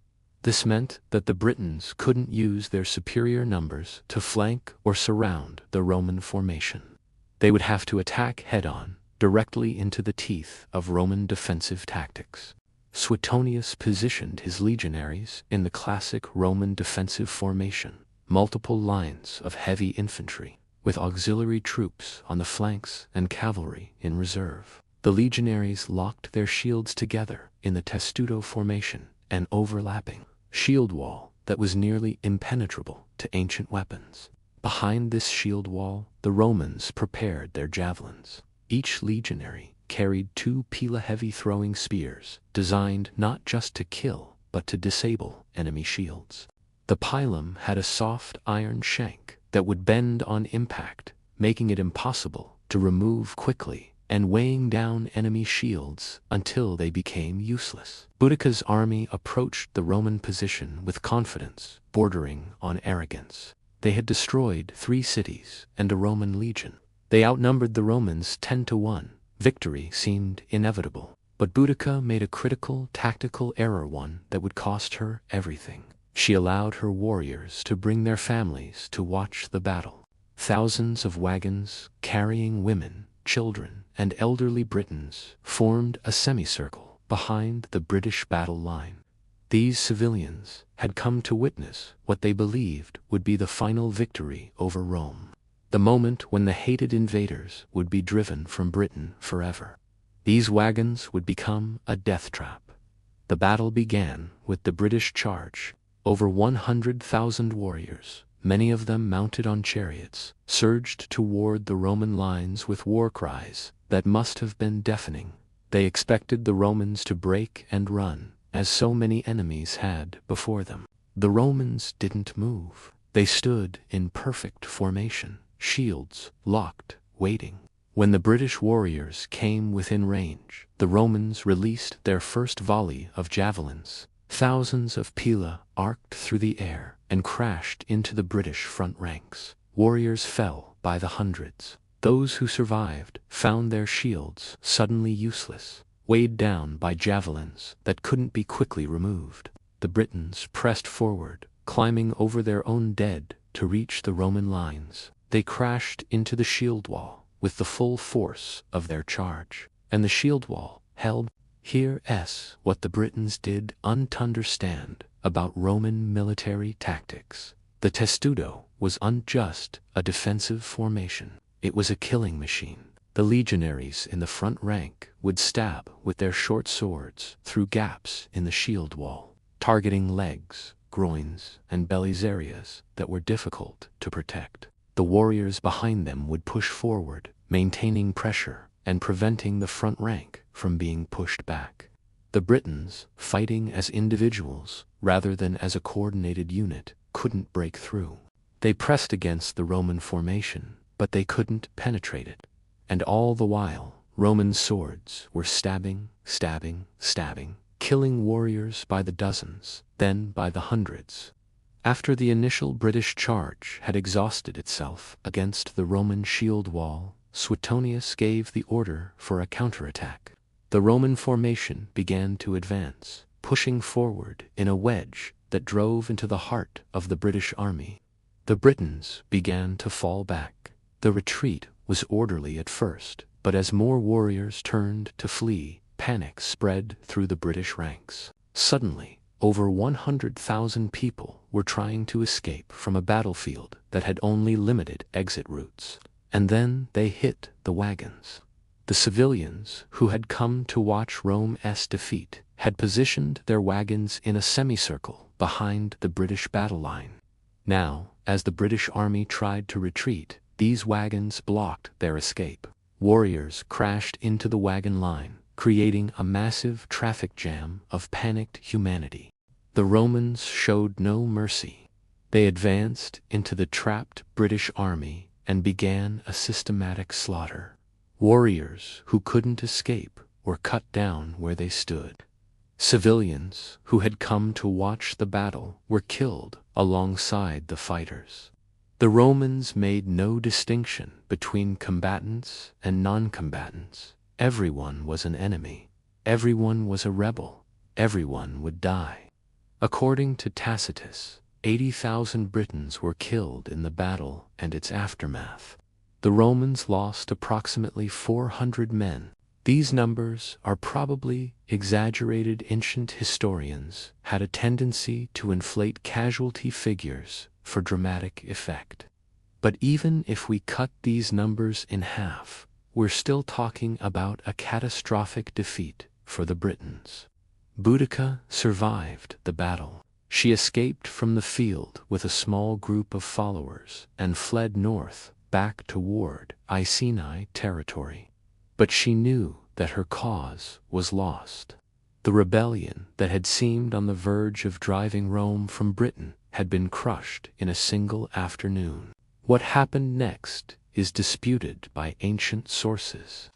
This meant that the Britons couldn't use their superior numbers to flank or surround the Roman formation. They would have to attack head-on, directly into the teeth of Roman defensive tactics. Suetonius positioned his legionaries in the classic Roman defensive formation, multiple lines of heavy infantry, with auxiliary troops on the flanks and cavalry in reserve. The legionaries locked their shields together in the testudo formation, an overlapping shield wall that was nearly impenetrable to ancient weapons. Behind this shield wall, the Romans prepared their javelins. Each legionary carried 2 pila-heavy throwing spears, designed not just to kill, but to disable enemy shields. The pilum had a soft iron shank that would bend on impact, making it impossible to remove quickly and weighing down enemy shields until they became useless. Boudicca's army approached the Roman position with confidence, bordering on arrogance. They had destroyed 3 cities and a Roman legion. They outnumbered the Romans 10-1. Victory seemed inevitable. But Boudicca made a critical tactical error, one that would cost her everything. She allowed her warriors to bring their families to watch the battle. Thousands of wagons carrying women, children, and elderly Britons formed a semicircle behind the British battle line. These civilians had come to witness what they believed would be the final victory over Rome, the moment when the hated invaders would be driven from Britain forever. These wagons would become a death trap. The battle began with the British charge. Over 100,000 warriors, many of them mounted on chariots, surged toward the Roman lines with war cries that must have been deafening. They expected the Romans to break and run, as so many enemies had before them. The Romans didn't move. They stood in perfect formation, shields locked, waiting. When the British warriors came within range, the Romans released their first volley of javelins. Thousands of pila arced through the air and crashed into the British front ranks. Warriors fell by the hundreds. Those who survived found their shields suddenly useless, weighed down by javelins that couldn't be quickly removed. The Britons pressed forward, climbing over their own dead to reach the Roman lines. They crashed into the shield wall with the full force of their charge, and the shield wall held. Here's what the Britons did understand about Roman military tactics. The testudo was just a defensive formation. It was a killing machine. The legionaries in the front rank would stab with their short swords through gaps in the shield wall, targeting legs, groins, and bellies, areas that were difficult to protect. The warriors behind them would push forward, maintaining pressure and preventing the front rank from being pushed back. The Britons, fighting as individuals rather than as a coordinated unit, couldn't break through. They pressed against the Roman formation, but they couldn't penetrate it. And all the while, Roman swords were stabbing, killing warriors by the dozens, then by the hundreds. After the initial British charge had exhausted itself against the Roman shield wall, Suetonius gave the order for a counterattack. The Roman formation began to advance, pushing forward in a wedge that drove into the heart of the British army. The Britons began to fall back. The retreat was orderly at first, but as more warriors turned to flee, panic spread through the British ranks. Suddenly, over 100,000 people were trying to escape from a battlefield that had only limited exit routes. And then they hit the wagons. The civilians who had come to watch Rome's defeat had positioned their wagons in a semicircle behind the British battle line. Now, as the British army tried to retreat, these wagons blocked their escape. Warriors crashed into the wagon line, creating a massive traffic jam of panicked humanity. The Romans showed no mercy. They advanced into the trapped British army and began a systematic slaughter. Warriors who couldn't escape were cut down where they stood. Civilians who had come to watch the battle were killed alongside the fighters. The Romans made no distinction between combatants and non-combatants. Everyone was an enemy. Everyone was a rebel. Everyone would die. According to Tacitus, 80,000 Britons were killed in the battle and its aftermath. The Romans lost approximately 400 men. These numbers are probably exaggerated. Ancient historians had a tendency to inflate casualty figures for dramatic effect. But even if we cut these numbers in half, we're still talking about a catastrophic defeat for the Britons. Boudicca survived the battle. She escaped from the field with a small group of followers and fled north, back toward Iceni territory. But she knew that her cause was lost. The rebellion that had seemed on the verge of driving Rome from Britain had been crushed in a single afternoon. What happened next is disputed by ancient sources.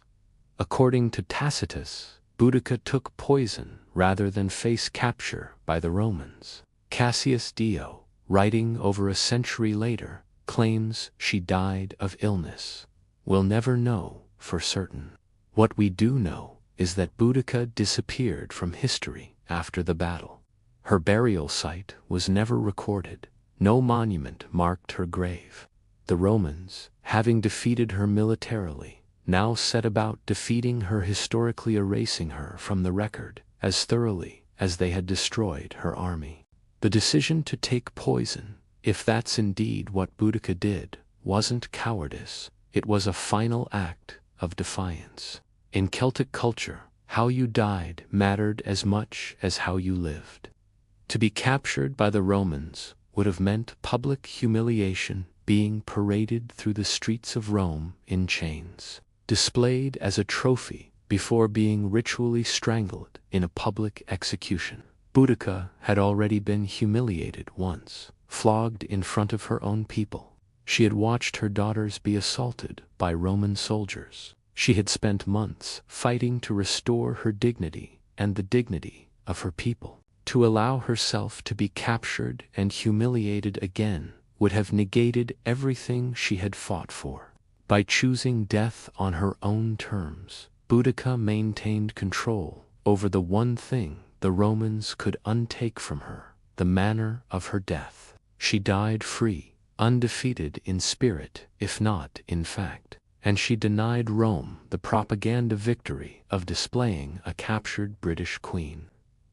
According to Tacitus, Boudicca took poison rather than face capture by the Romans. Cassius Dio, writing over a century later, claims she died of illness. We'll never know for certain. What we do know is that Boudicca disappeared from history after the battle. Her burial site was never recorded. No monument marked her grave. The Romans, having defeated her militarily, now set about defeating her historically, erasing her from the record as thoroughly as they had destroyed her army. The decision to take poison, if that's indeed what Boudicca did, wasn't cowardice. It was a final act of defiance. In Celtic culture, how you died mattered as much as how you lived. To be captured by the Romans would have meant public humiliation, being paraded through the streets of Rome in chains, displayed as a trophy before being ritually strangled in a public execution. Boudica had already been humiliated once, flogged in front of her own people. She had watched her daughters be assaulted by Roman soldiers. She had spent months fighting to restore her dignity and the dignity of her people. To allow herself to be captured and humiliated again would have negated everything she had fought for. By choosing death on her own terms, Boudicca maintained control over the one thing the Romans could untake from her, the manner of her death. She died free, undefeated in spirit if not in fact, and she denied Rome the propaganda victory of displaying a captured British queen.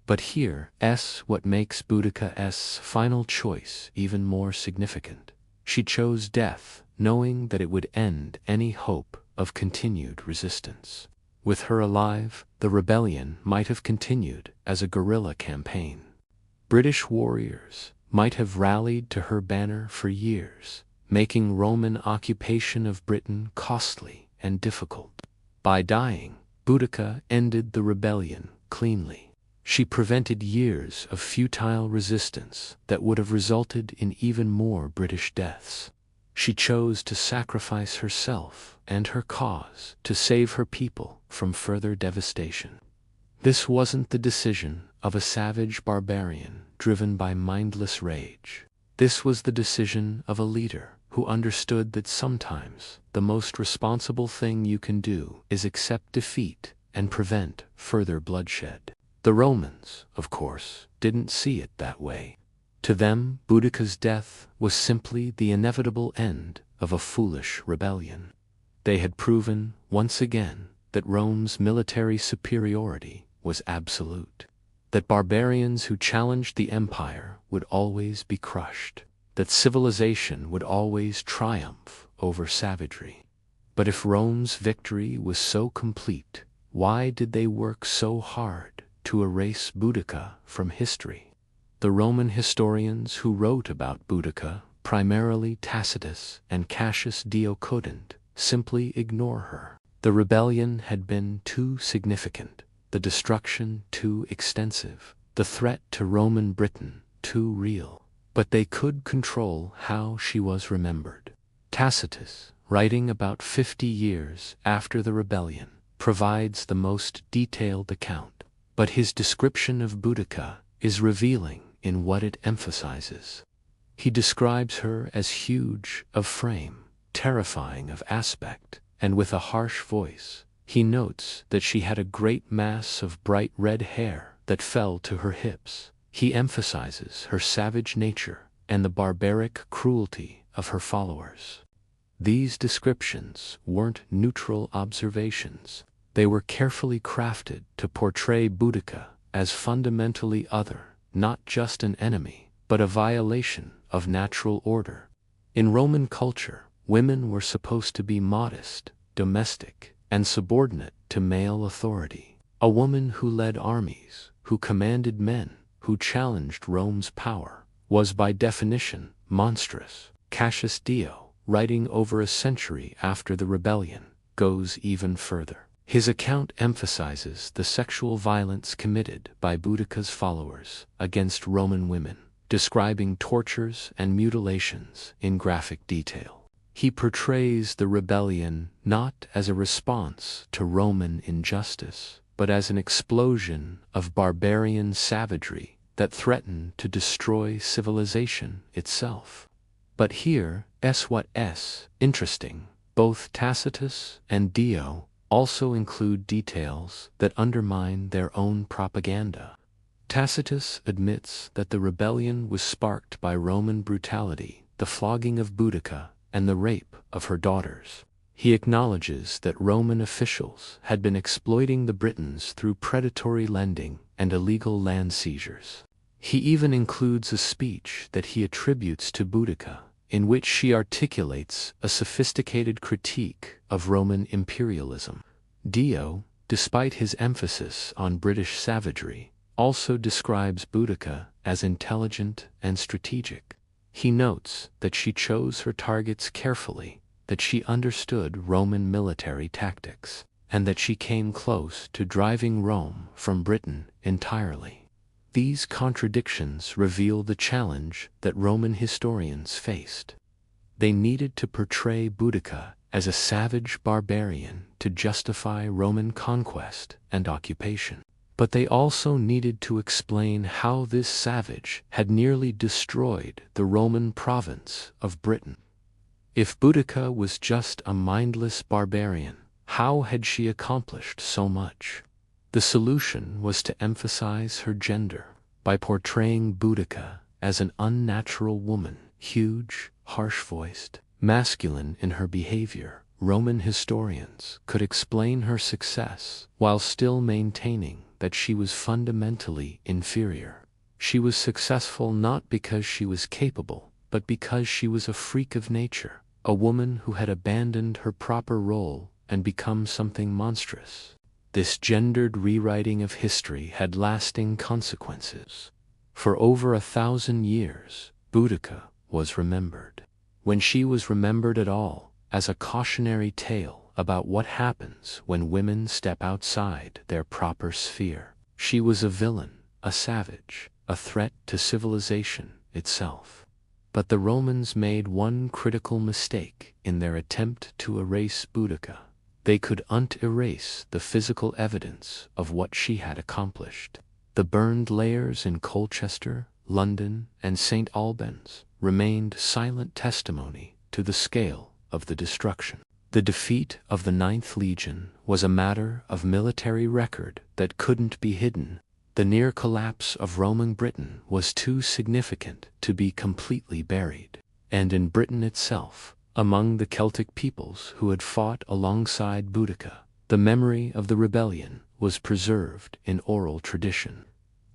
But here's what makes Boudicca's final choice even more significant. She chose death, knowing that it would end any hope of continued resistance. With her alive, the rebellion might have continued as a guerrilla campaign. British warriors might have rallied to her banner for years, making Roman occupation of Britain costly and difficult. By dying, Boudicca ended the rebellion cleanly. She prevented years of futile resistance that would have resulted in even more British deaths. She chose to sacrifice herself and her cause to save her people from further devastation. This wasn't the decision of a savage barbarian driven by mindless rage. This was the decision of a leader who understood that sometimes the most responsible thing you can do is accept defeat and prevent further bloodshed. The Romans, of course, didn't see it that way. To them, Boudicca's death was simply the inevitable end of a foolish rebellion. They had proven, once again, that Rome's military superiority was absolute, that barbarians who challenged the empire would always be crushed, that civilization would always triumph over savagery. But if Rome's victory was so complete, why did they work so hard to erase Boudicca from history? The Roman historians who wrote about Boudicca, primarily Tacitus and Cassius Dio, couldn't simply ignore her. The rebellion had been too significant, the destruction too extensive, the threat to Roman Britain too real. But they could control how she was remembered. Tacitus, writing about 50 years after the rebellion, provides the most detailed account. But his description of Boudicca is revealing in what it emphasizes. He describes her as huge of frame, terrifying of aspect, and with a harsh voice. He notes that she had a great mass of bright red hair that fell to her hips. He emphasizes her savage nature and the barbaric cruelty of her followers. These descriptions weren't neutral observations. They were carefully crafted to portray Boudicca as fundamentally other, not just an enemy, but a violation of natural order. In Roman culture, women were supposed to be modest, domestic, and subordinate to male authority. A woman who led armies, who commanded men, who challenged Rome's power, was by definition monstrous. Cassius Dio, writing over a century after the rebellion, goes even further. His account emphasizes the sexual violence committed by Boudicca's followers against Roman women, describing tortures and mutilations in graphic detail. He portrays the rebellion not as a response to Roman injustice, but as an explosion of barbarian savagery that threatened to destroy civilization itself. But here's what's interesting. Both Tacitus and Dio also include details that undermine their own propaganda. Tacitus admits that the rebellion was sparked by Roman brutality, the flogging of Boudicca, and the rape of her daughters. He acknowledges that Roman officials had been exploiting the Britons through predatory lending and illegal land seizures. He even includes a speech that he attributes to Boudicca, in which she articulates a sophisticated critique of Roman imperialism. Dio, despite his emphasis on British savagery, also describes Boudicca as intelligent and strategic. He notes that she chose her targets carefully, that she understood Roman military tactics, and that she came close to driving Rome from Britain entirely. These contradictions reveal the challenge that Roman historians faced. They needed to portray Boudicca as a savage barbarian to justify Roman conquest and occupation. But they also needed to explain how this savage had nearly destroyed the Roman province of Britain. If Boudicca was just a mindless barbarian, how had she accomplished so much? The solution was to emphasize her gender by portraying Boudicca as an unnatural woman, huge, harsh-voiced, masculine in her behavior. Roman historians could explain her success while still maintaining that she was fundamentally inferior. She was successful not because she was capable, but because she was a freak of nature, a woman who had abandoned her proper role and become something monstrous. This gendered rewriting of history had lasting consequences. For over 1,000 years, Boudicca was remembered. When she was remembered at all, as a cautionary tale about what happens when women step outside their proper sphere. She was a villain, a savage, a threat to civilization itself. But the Romans made one critical mistake in their attempt to erase Boudicca. They couldn't erase the physical evidence of what she had accomplished. The burned layers in Colchester, London, and St. Albans remained silent testimony to the scale of the destruction. The defeat of the 9th Legion was a matter of military record that couldn't be hidden. The near collapse of Roman Britain was too significant to be completely buried. And in Britain itself, among the Celtic peoples who had fought alongside Boudicca, the memory of the rebellion was preserved in oral tradition.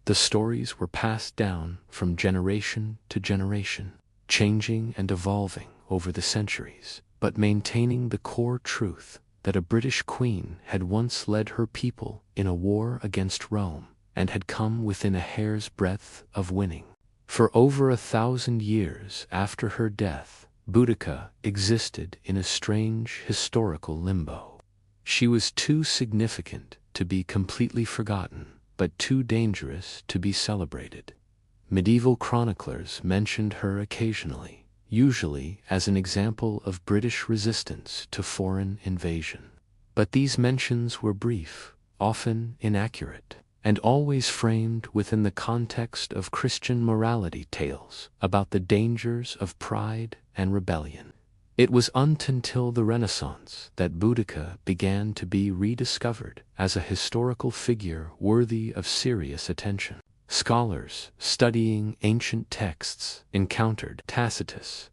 The stories were passed down from generation to generation, changing and evolving over the centuries, but maintaining the core truth that a British queen had once led her people in a war against Rome and had come within a hair's breadth of winning. For over 1,000 years after her death, Boudicca existed in a strange historical limbo. She was too significant to be completely forgotten, but too dangerous to be celebrated. Medieval chroniclers mentioned her occasionally, usually as an example of British resistance to foreign invasion. But these mentions were brief, often inaccurate, and always framed within the context of Christian morality tales about the dangers of pride and rebellion. It was until the Renaissance that Boudicca began to be rediscovered as a historical figure worthy of serious attention. Scholars studying ancient texts encountered Tacitus'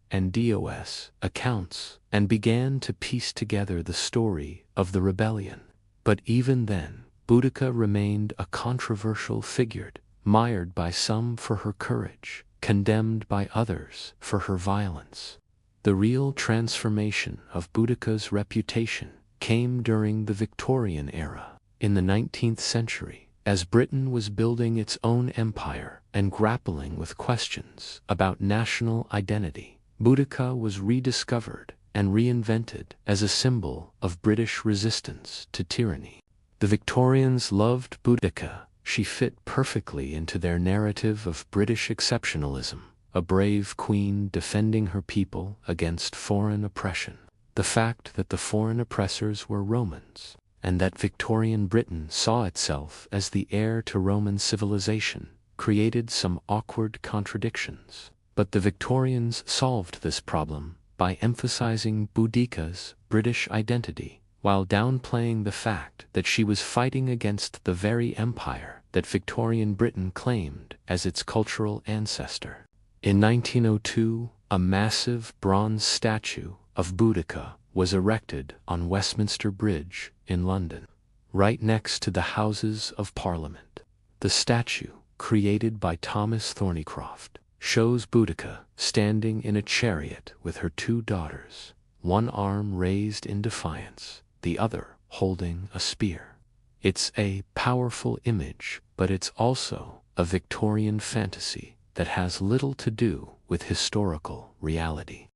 and Dos accounts and began to piece together the story of the rebellion. But even then, Boudicca remained a controversial figure, mired by some for her courage, condemned by others for her violence. The real transformation of Boudicca's reputation came during the Victorian era. In the 19th century, as Britain was building its own empire and grappling with questions about national identity, Boudicca was rediscovered and reinvented as a symbol of British resistance to tyranny. The Victorians loved Boudicca. She fit perfectly into their narrative of British exceptionalism, a brave queen defending her people against foreign oppression. The fact that the foreign oppressors were Romans, and that Victorian Britain saw itself as the heir to Roman civilization, created some awkward contradictions. But the Victorians solved this problem by emphasizing Boudicca's British identity, while downplaying the fact that she was fighting against the very empire that Victorian Britain claimed as its cultural ancestor. In 1902, a massive bronze statue of Boudicca was erected on Westminster Bridge in London, right next to the Houses of Parliament. The statue, created by Thomas Thornycroft, shows Boudicca standing in a chariot with her 2 daughters, one arm raised in defiance, the other holding a spear. It's a powerful image, but it's also a Victorian fantasy that has little to do with historical reality.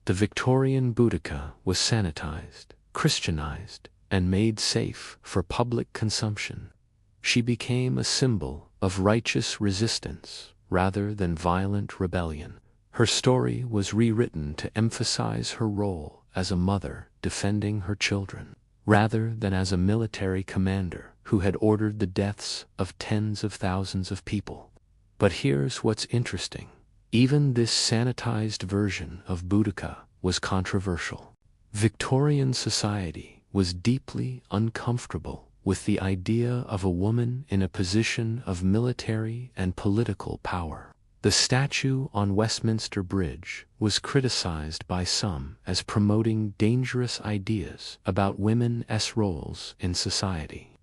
The Victorian Boudicca was sanitized, Christianized, and made safe for public consumption. She became a symbol of righteous resistance rather than violent rebellion. Her story was rewritten to emphasize her role as a mother defending her children, rather than as a military commander who had ordered the deaths of tens of thousands of people. But here's what's interesting. Even this sanitized version of Boudicca was controversial. Victorian society was deeply uncomfortable with the idea of a woman in a position of military and political power. The statue on Westminster Bridge was criticized by some as promoting dangerous ideas about women's roles in society.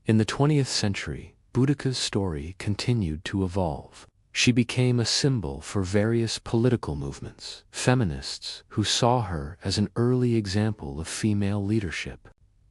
In the 20th century, Boudicca's story continued to evolve. She became a symbol for various political movements, feminists who saw her as an early example of female leadership,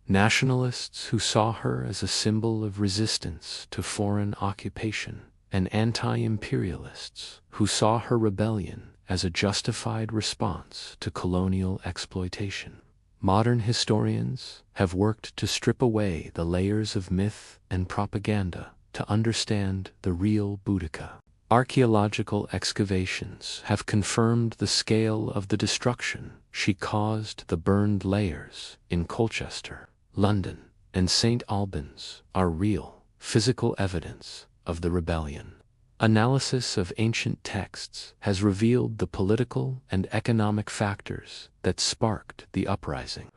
nationalists who saw her as a symbol of resistance to foreign occupation, and anti-imperialists who saw her rebellion as a justified response to colonial exploitation. Modern historians have worked to strip away the layers of myth and propaganda to understand the real Boudicca. Archaeological excavations have confirmed the scale of the destruction she caused. The burned layers in Colchester, London, and St. Albans are real, physical evidence of the rebellion. Analysis of ancient texts has revealed the political and economic factors that sparked the uprising.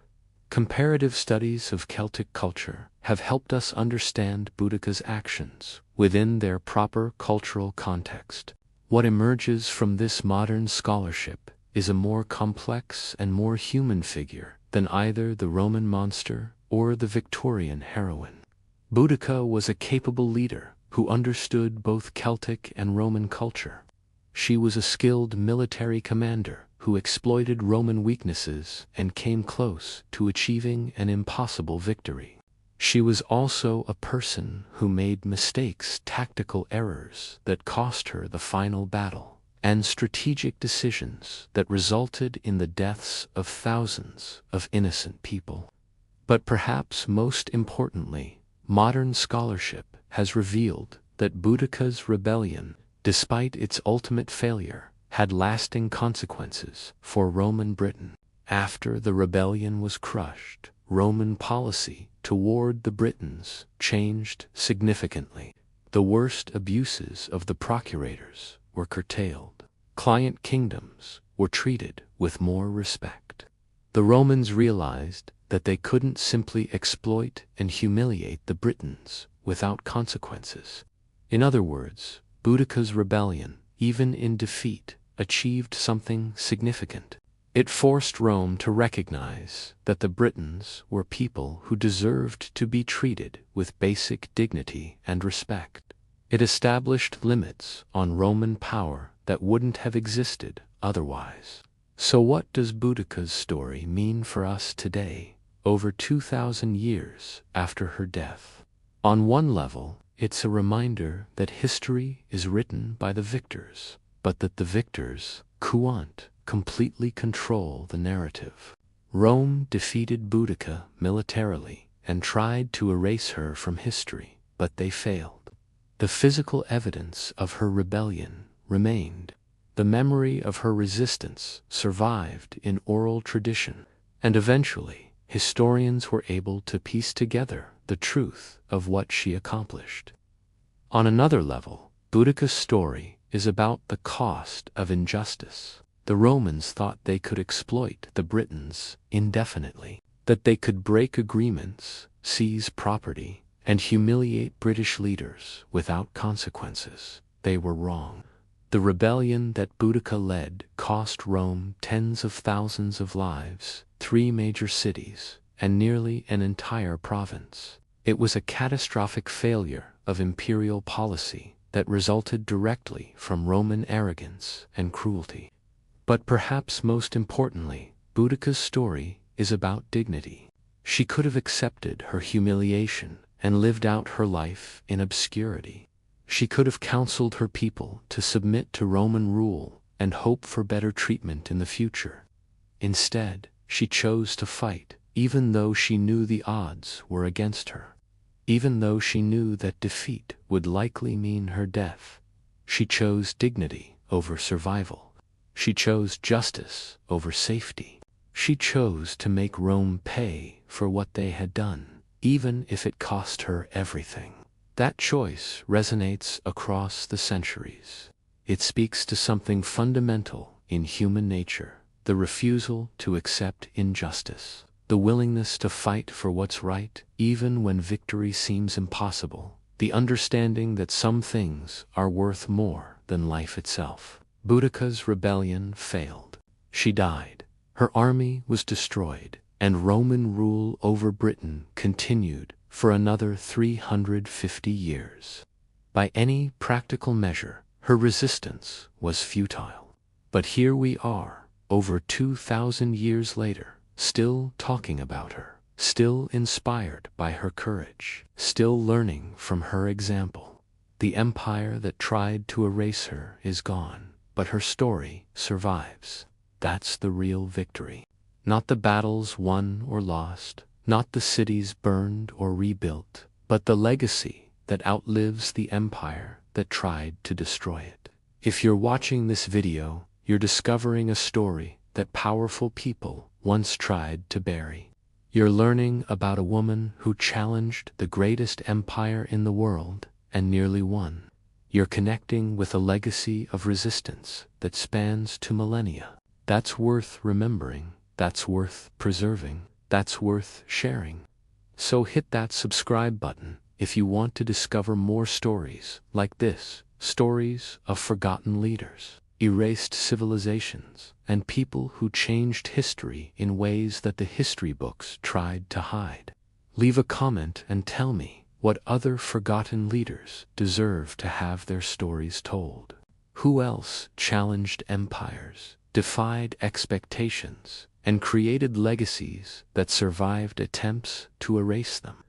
Comparative studies of Celtic culture have helped us understand Boudicca's actions within their proper cultural context. What emerges from this modern scholarship is a more complex and more human figure than either the Roman monster or the Victorian heroine. Boudicca was a capable leader who understood both Celtic and Roman culture. She was a skilled military commander who exploited Roman weaknesses and came close to achieving an impossible victory. She was also a person who made mistakes, tactical errors that cost her the final battle, and strategic decisions that resulted in the deaths of thousands of innocent people. But perhaps most importantly, modern scholarship has revealed that Boudicca's rebellion, despite its ultimate failure, had lasting consequences for Roman Britain. After the rebellion was crushed, Roman policy toward the Britons changed significantly. The worst abuses of the procurators were curtailed. Client kingdoms were treated with more respect. The Romans realized that they couldn't simply exploit and humiliate the Britons without consequences. In other words, Boudicca's rebellion, even in defeat, achieved something significant. It forced Rome to recognize that the Britons were people who deserved to be treated with basic dignity and respect. It established limits on Roman power that wouldn't have existed otherwise. So what does Boudicca's story mean for us today, over 2,000 years after her death? On one level, it's a reminder that history is written by the victors, but that the victors can't completely control the narrative. Rome defeated Boudicca militarily and tried to erase her from history, but they failed. The physical evidence of her rebellion remained. The memory of her resistance survived in oral tradition, and eventually historians were able to piece together the truth of what she accomplished. On another level, Boudicca's story is about the cost of injustice. The Romans thought they could exploit the Britons indefinitely, that they could break agreements, seize property, and humiliate British leaders without consequences. They were wrong. The rebellion that Boudicca led cost Rome tens of thousands of lives, 3 major cities, and nearly an entire province. It was a catastrophic failure of imperial policy that resulted directly from Roman arrogance and cruelty. But perhaps most importantly, Boudicca's story is about dignity. She could have accepted her humiliation and lived out her life in obscurity. She could have counseled her people to submit to Roman rule and hope for better treatment in the future. Instead, she chose to fight even though she knew the odds were against her. Even though she knew that defeat would likely mean her death, she chose dignity over survival. She chose justice over safety. She chose to make Rome pay for what they had done, even if it cost her everything. That choice resonates across the centuries. It speaks to something fundamental in human nature: the refusal to accept injustice, the willingness to fight for what's right even when victory seems impossible, the understanding that some things are worth more than life itself. Boudicca's rebellion failed. She died. Her army was destroyed, and Roman rule over Britain continued for another 350 years. By any practical measure, her resistance was futile. But here we are, over 2,000 years later, still talking about her, still inspired by her courage, still learning from her example. The empire that tried to erase her is gone, but her story survives. That's the real victory. Not the battles won or lost, not the cities burned or rebuilt, but the legacy that outlives the empire that tried to destroy it. If you're watching this video, you're discovering a story that powerful people once tried to bury. You're learning about a woman who challenged the greatest empire in the world and nearly won. You're connecting with a legacy of resistance that spans 2 millennia. That's worth remembering. That's worth preserving. That's worth sharing. So hit that subscribe button if you want to discover more stories like this, stories of forgotten leaders, erased civilizations, and people who changed history in ways that the history books tried to hide. Leave a comment and tell me what other forgotten leaders deserve to have their stories told. Who else challenged empires, defied expectations, and created legacies that survived attempts to erase them?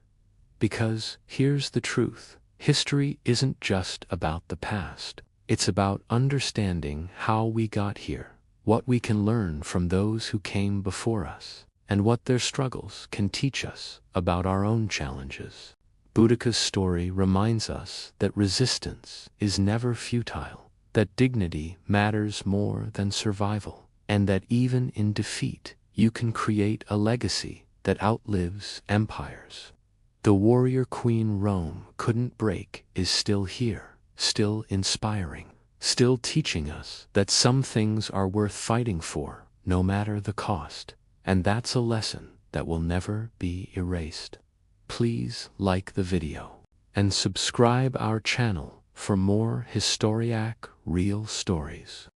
Because here's the truth: history isn't just about the past. It's about understanding how we got here, what we can learn from those who came before us, and what their struggles can teach us about our own challenges. Boudicca's story reminds us that resistance is never futile, that dignity matters more than survival, and that even in defeat, you can create a legacy that outlives empires. The warrior queen Rome couldn't break is still here, still inspiring, still teaching us that some things are worth fighting for, no matter the cost. And that's a lesson that will never be erased. Please like the video and subscribe our channel for more Historiac real stories.